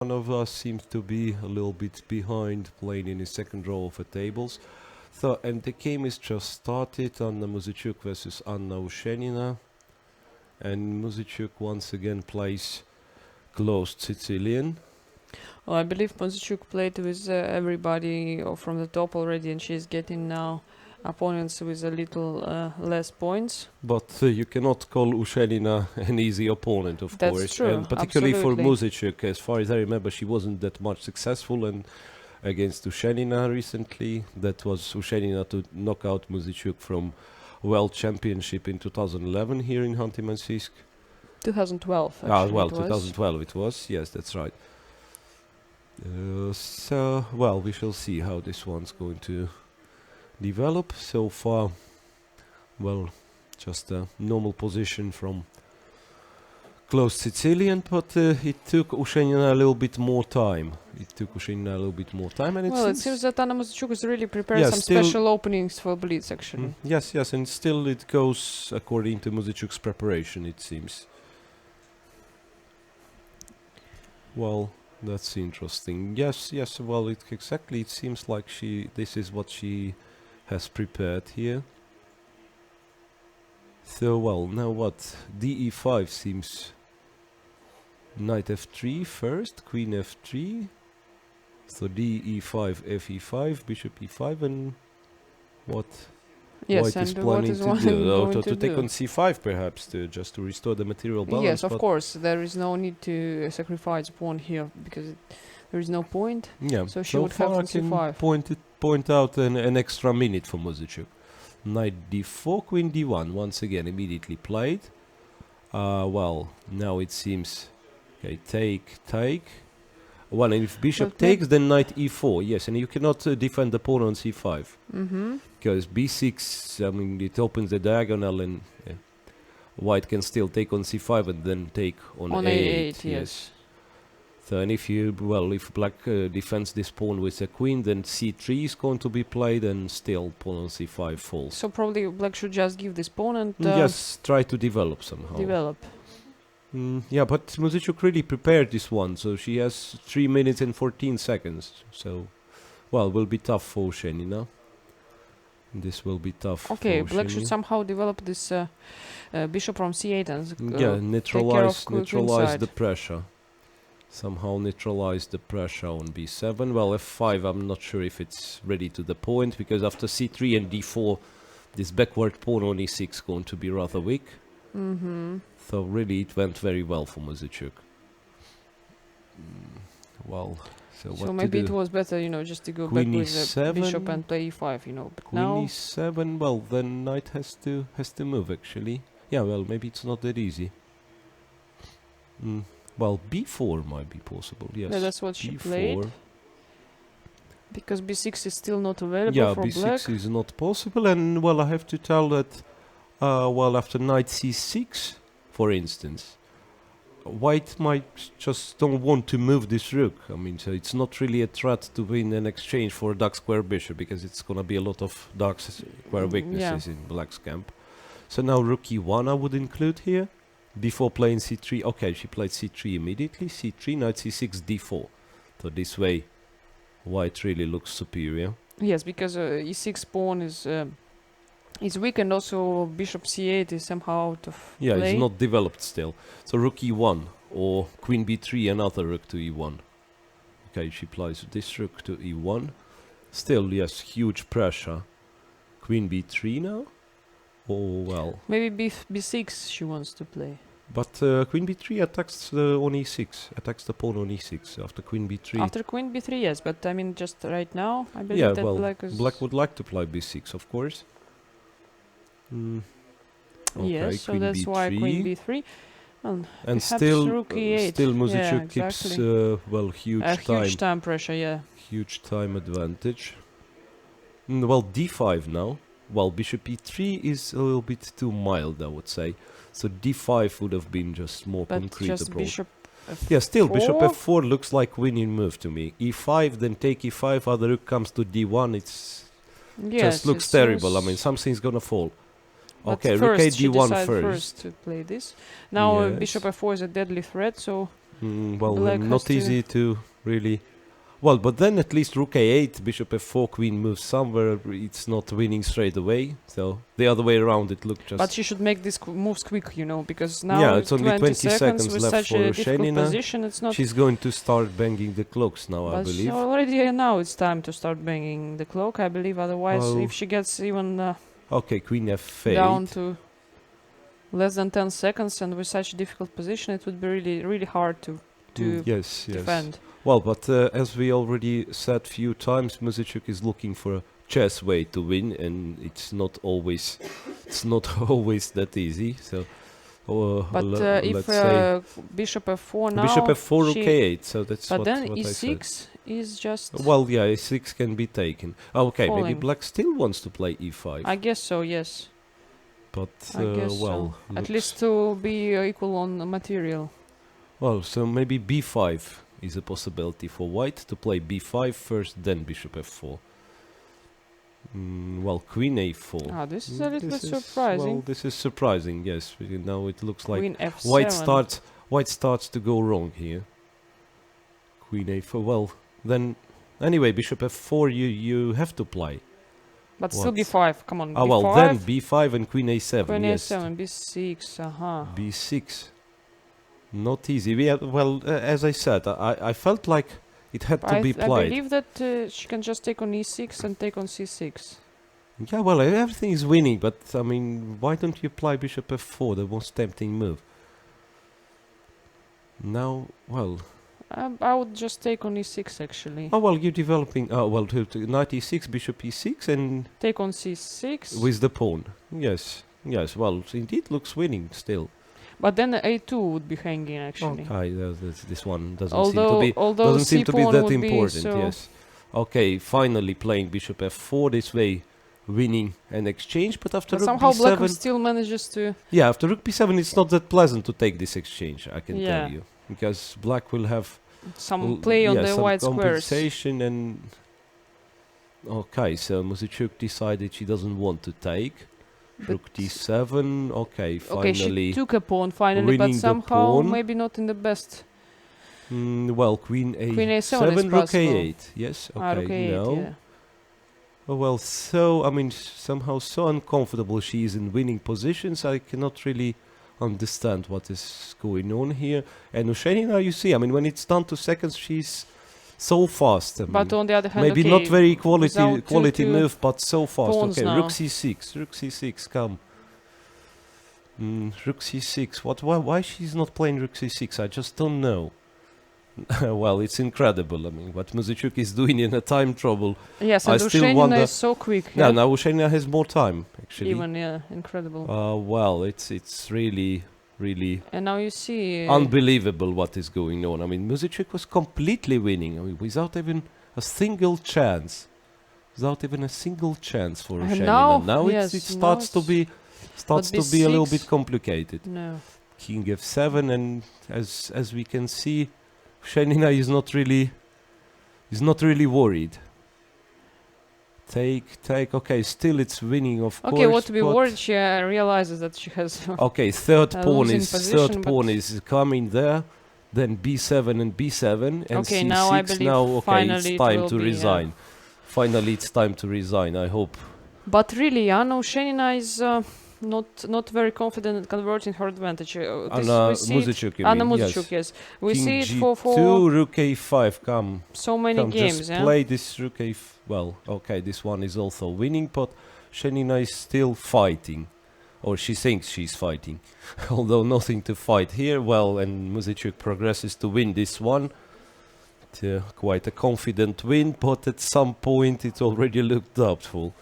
one of us seems to be a little bit behind, playing in his second row of the tables. So, and the game is just started on the Muzychuk versus Anna Ushenina. And Muzychuk once again plays closed Sicilian. Well, I believe Muzychuk played with everybody from the top already, and she's getting now opponents with a little less points. But you cannot call Ushenina an easy opponent, of That's course. true, And particularly absolutely. for Muzychuk, as far as I remember, she wasn't that much successful. And against Ushenina recently, that was Ushenina to knock out Muzychuk from World Championship in 2011 here in Khanty-Mansiysk. 2012. Ah, Actually, well, it was. 2012 it was. Yes, that's right. So, well, we shall see how this one's going to develop. So far, well, just a normal position from closed Sicilian, but it took Ushenina a little bit more time. And Well, it seems that Anna Muzychuk is really prepared Yeah, some still- special openings for BLITZ, actually. Yes, and still it goes according to Muzychuk's preparation, it seems. Well, that's interesting. Yes, well, it seems like this is what she has prepared here. So, well, now what? DE5 seems knight f3 first, queen f3. So DE5, FE5, bishop e5, and what Yes, White is and what planning is to one do? going To to take do? on c5 perhaps, just to restore the material balance. Yes, of but course. There is no need to sacrifice pawn here because there is no point. Yeah, So she so would have far I on can c5. point out an extra minute for Muzychuk. Knight d4, queen d1, once again immediately played. Well, now it seems, okay, take. Well, and if bishop But takes, then knight e4, yes, and you cannot defend the pawn on c5. Mm-hmm. Because b6, I mean, it opens the diagonal and white can still take on c5 and then take on A8, a8, yes. So, and if black defends this pawn with a queen, then c3 is going to be played and still pawn on c5 falls. So probably black should just give this pawn and Just try to develop somehow. develop. Yeah, but Muzychuk really prepared this one, so she has 3 minutes and 14 seconds. So, well, will be tough for Ushenina. This will be tough. Okay, for black should Ushenina. somehow develop this bishop from c8 and Yeah, neutralize queen the side. pressure. Somehow neutralize the pressure on b7. Well, f5, I'm not sure if it's ready to the point, because after c3 and d4, this backward pawn on e6 going to be rather weak. Mm-hmm. So really, it went very well for Muzychuk. Well, so what So to maybe do? it was better, just to go Queen back with the e7. bishop and play e5, But Queen now, e7. Well, then knight has to move actually. Yeah, well, maybe it's not that easy. Well, b4 might be possible. Yes. yeah, that's what she played. Because b6 is still not available Yeah, for b6 black. is not possible, and well, I have to tell that. Well, after knight c6, for instance, white might just don't want to move this rook. I mean, so it's not really a threat to win an exchange for a dark square bishop, because it's gonna be a lot of dark square weaknesses in black's camp. So now rook e1 I would include here. Before playing c3, okay, she played c3 immediately. c3, knight c6, d4. So this way, white really looks superior. Yes, because e6 pawn is weak, and also bishop c8 is somehow out of Yeah, play. it's not developed still. So rook e1 or queen b3, another rook to e1. Okay, she plays this rook to e1. Still, yes, huge pressure. Queen b3 now? Oh, well. Maybe b6 she wants to play. But queen b3 attacks on e6. Attacks the pawn on e6 after queen b3. After queen b3, yes, but I mean just right now, I believe Yeah, that well, black would like to play b6, of course. Okay, yes, so queen that's b3. why queen b3. And perhaps still, rook e8. Muzychuk Yeah, keeps exactly. huge Time pressure, yeah. Huge time advantage. Well, d5 now. Well, bishop e3 is a little bit too mild, I would say. So d5 would have been just more But concrete just approach. bishop f4. Yeah, still bishop f4 looks like winning move to me. e5, then take e5, other rook comes to d1. It's Yes, just looks it terrible. I seems- mean, something's gonna fall. but Okay, rook first she d1 decided first. to play this. Now Yes. bishop f4 is a deadly threat, so Well, Black has not to- easy to really. Well, but then at least rook a8, bishop f4, queen moves somewhere. It's not winning straight away. So the other way around, it looked just. But she should make these moves quick, you know, because now Yeah, it's only 20 20 seconds with left such for a difficult Ushenina. position. It's not. She's going to start banging the clocks now, I But believe. already now it's time to start banging the clock, I believe. Otherwise, Well, if she gets even Okay, queen f8. down to less than 10 seconds and with such a difficult position, it would be really, really hard to Yes, yes. defend. Well, but as we already said few times, Muzychuk is looking for a chess way to win, and it's not always that easy. So, But if let's say bishop f4 now, bishop f4, rook she- a8. So that's but what, then what I said. e6 is just. Well, yeah, e6 can be taken. Okay, maybe Falling. black still wants to play e5, I guess so, yes. but I guess well, so. At looks- least to be equal on material. Well, so maybe b5 is a possibility for white to play b5 first, then bishop f4. Well, queen a4. Ah, this is a little bit This is- surprising. Well, this is surprising. Yes, now it looks like Queen f7. white starts to go wrong here. Queen a4. Well, then anyway, bishop f4. You have to play. But still what? b5. Come on. Ah, b5. well, then b5 and queen a7. Queen yes. a7, b6. b6. Not easy. Well, as I said, I felt like it had to be I played. believe that she can just take on e6 and take on c6. Yeah, well, everything is winning, but I mean, why don't you play bishop f4, the most tempting move? Now, well, I would just take on e6 actually. oh well, you're developing. Oh well, to knight e6, bishop e6, and Take on c6. with the pawn. Yes, yes. Well, indeed, looks winning still. But then a2 would be hanging actually. Okay, this one doesn't Although doesn't seem to be c-pawn that would be important. so- Yes. Okay, finally playing bishop f4 this way, winning an exchange. But after But rook somehow black b7, still manages to. yeah, after rook b7, it's not that pleasant to take this exchange. I can Yeah. tell you, because black will have Some play on yeah, the some white squares. compensation and. Okay, so Muzychuk decided she doesn't want to take. Rook But- d7. Okay, Okay, finally. she took a pawn finally, but winning the somehow pawn. maybe not in the best. Well, queen a7, Queen a7 is rook possible. a8. Yes, okay, Rook a8, no. yeah. Oh, well, so, I mean, somehow so uncomfortable she is in winning positions. I cannot really understand what is going on here. And Ushenina, you see, I mean, when it's down to seconds, she's so fast. I But mean, on the other hand, maybe okay, not very without quality two move, but so fast. pawns Okay, now. rook c6, rook c6, come. Rook c6. Why she's not playing rook c6? I just don't know. Well, it's incredible. I mean, what Muzychuk is doing in a time trouble. Yes, I and still Ushenina wonder- is so quick. Yeah, now Ushenina has more time, actually. Even, yeah, incredible. Well, it's really And now you see. unbelievable what is going on. I mean, Muzychuk was completely winning. I mean, without even a single chance. Without even a single chance for And Ushenina. now, It yes, starts now to be but a little B6 bit complicated. No. King f7, and as we can see, Ushenina is not really worried. Take. Okay, still it's winning, of course. Okay, what to be but- worried, she realizes that she has. Okay, third A pawn losing is position, coming there. Then b7 and b7 and Okay, c6. now I believe Okay, finally it's it time will to be, resign. Finally, it's time to resign. I hope. But really, Anna Ushenina is not very confident in converting her advantage. Anna we see it- Muzychuk, you Anna mean, Muzychuk, yes. We King see it g2, for rook a5. Come, so many games, just yeah. play this rook a. Well, okay, this one is also winning, but Ushenina is still fighting, or she thinks she's fighting, although nothing to fight here. Well, and Muzychuk progresses to win this one. Quite a confident win, but at some point it already looked doubtful.